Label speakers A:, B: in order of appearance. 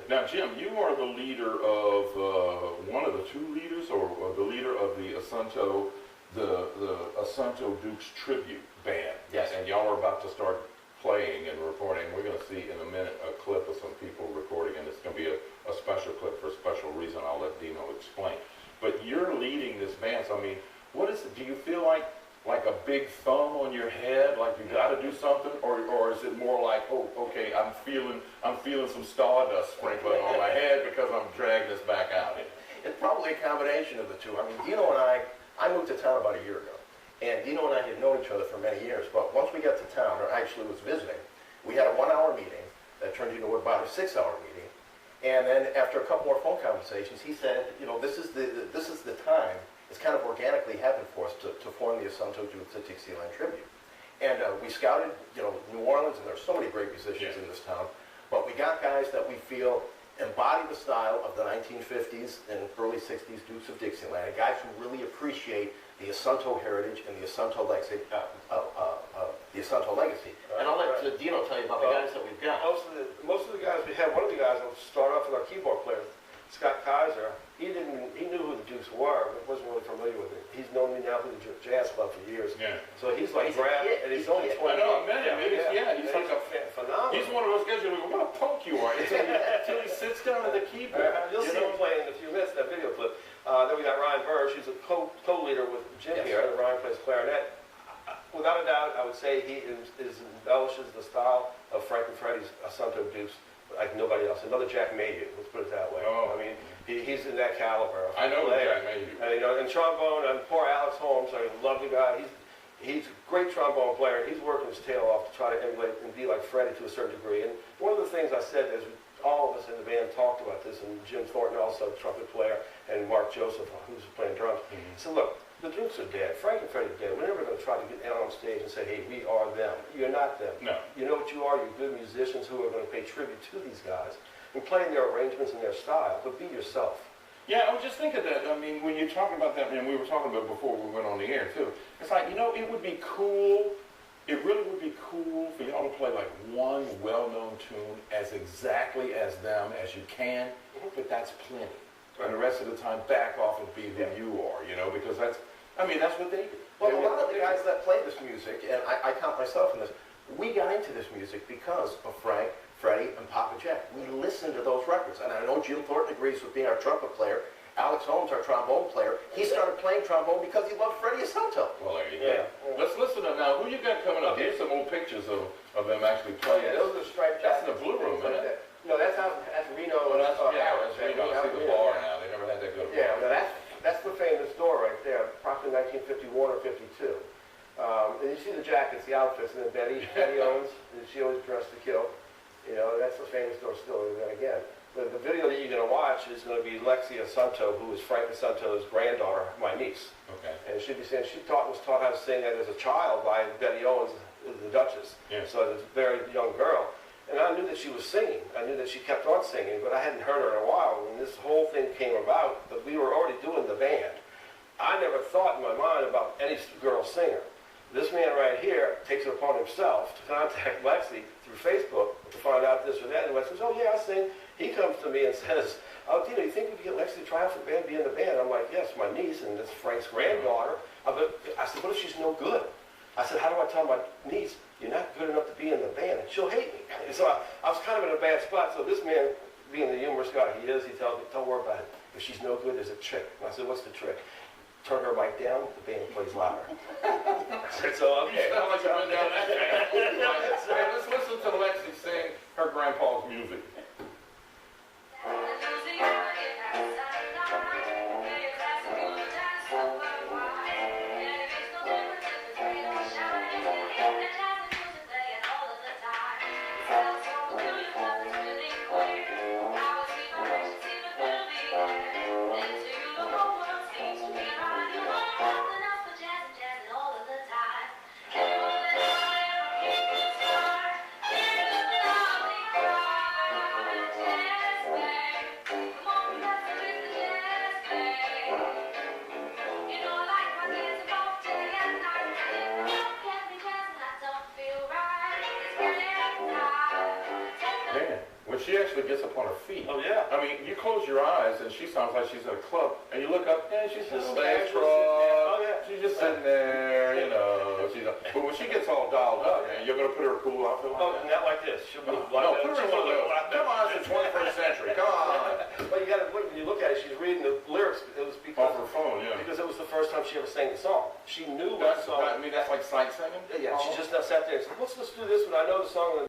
A: Now, Jim, you are the leader of one of the two leaders, or the leader of the Assunto, the Assunto Dukes tribute band.
B: Yes.
A: And y'all are about to start playing and recording. We're going to see in a minute a clip of some people recording, and it's going to be a special clip for a special reason. I'll let Dino explain. But you're leading this band, so I mean, what is it? Do you feel like a big thumb on your head, like you got to do something, or is it more like, oh, okay, I'm feeling some stardust sprinkling on my head because I'm dragging this back out?
B: It's probably a combination of the two. I mean, Dino and I moved to town about a year ago, and Dino and I had known each other for many years. But once we got to town, or actually was visiting, we had a 1-hour meeting that turned into about a 6-hour meeting. And then after a couple more phone conversations, he said, you know, this is the time. It's kind of organically happened for us to form the Assunto Dixieland tribute. And we scouted, you know, New Orleans, and there's so many great musicians in this town. But we got guys that we feel embody the style of the 1950s and early 60s Dukes of Dixieland, and guys who really appreciate the Assunto heritage and the Assunto legacy. And I'll let Dino tell you about the guys that we've got.
C: Most of the guys we have, one of the guys, I'll start off with our keyboard player, Scott Kaiser. He knew who the Dukes were, but wasn't really familiar with it. He's known me now through the jazz club for years.
A: Yeah.
C: So he's like Brad, and he's only 20.
A: I know, I met him. He's like
C: a phenomenal.
A: He's one of those guys who go, what a punk you are, until he sits down at the keyboard.
C: You'll see him playing in a few minutes, that video clip. Then we got Ryan Burge, who's a co-leader with Jim here, and Ryan plays clarinet. Without a doubt, I would say he embellishes the style of Frank and Freddie Assunto Dukes like nobody else. Another Jack Mayhew, let's put it that way.
A: Oh.
C: I mean, he's in that caliber.
A: I know Jack Mayhew.
C: And, you know, and trombone, and poor Alex Holmes, I love the guy. He's a great trombone player. He's working his tail off to try to emulate and be like Freddie to a certain degree. And one of the things I said is, all of us in the band talked about this, and Jim Thornton, also the trumpet player, and Mark Joseph, who's playing drums. So look, the Dukes are dead. Frank and Freddie are dead. We're never going to try to get out on stage and say, hey, we are them. You're not them.
A: No.
C: You know what you are? You're good musicians who are going to pay tribute to these guys and play in their arrangements and their style, but be yourself.
A: Yeah, I was just thinking that, I mean, when you're talking about that, and we were talking about it before we went on the air, too. It's like, you know, it would be cool, it really would be cool for y'all to play like one well-known tune as exactly as them as you can, but that's plenty. And the rest of the time, back off and be who you are, you know, because that's what they do.
B: Well, a lot of the guys that play this music, and I count myself in this, we got into this music because of Frank, Freddie, and Papa Jack. We listened to those records, and I know Jim Thornton agrees with being our trumpet player. Alex Holmes, our trombone player, he started playing trombone because he loved Freddie Assunto.
A: Well, there you go. Let's listen to now. Who you got coming up? Here's some old pictures of them actually playing.
C: Oh, yeah, those are striped.
A: That's in the Blue Room, isn't it?
C: No, that's Reno.
A: Oh, that's Reno. I see the bar now. They never had that good.
C: Yeah, now that's the famous door right there, approximately 1951 or 52. And you see the jackets, the outfits, and then Betty Owens, and she always dressed to kill. You know, that's the famous door still. And then again, the video that you're going to watch is going to be Lexie Assunto, who is Frank Assunto's granddaughter, my niece.
A: Okay.
C: And she'd be saying she was taught how to sing as a child by Betty Owens, the Duchess.
A: Yeah.
C: So as a very young girl. And I knew that she was singing. I knew that she kept on singing, but I hadn't heard her in a while. When this whole thing came about, but we were already doing the band. I never thought in my mind about any girl singer. This man right here takes it upon himself to contact Lexie through Facebook to find out this or that. And Lexie says, oh yeah, I sing. He comes to me and says, oh, Dino, you think we could get Lexie to try out for the band, be in the band? I'm like, yes, my niece, and that's Frank's granddaughter. I said, what if she's no good? I said, how do I tell my niece, you're not good enough to be in the band, and she'll hate me? And so I was kind of in a bad spot. So this man, being the humorous guy he is, he tells me, don't worry about it. If she's no good, there's a trick. And I said, what's the trick? Turn her mic down, the band plays louder. I said, so okay.
A: You sound like you went down that path. Hey, let's listen to Lexie sing her grandpa's music. actually gets up on her feet.
C: Oh, yeah.
A: I mean, you close your eyes and she sounds like she's in a club, and you look up and she's just
C: casual,
A: truck.
C: oh, yeah.
A: She's just sitting there, you know. But when she gets all dialed up, man, you're gonna put her in a cool outfit like
C: Oh,
A: that?
C: not like this. She'll move like
A: No,
C: that.
A: put her in one of those. Come on, it's the 21st century. Come on.
C: But you gotta look, when you look at it, she's reading the lyrics. It was
A: Off her phone, yeah.
C: because it was the first time she ever sang the song. She knew what
A: That's,
C: song.
A: I mean, that's like sight singing.
C: Yeah, she just now sat there and said, let's do this one. I know the song.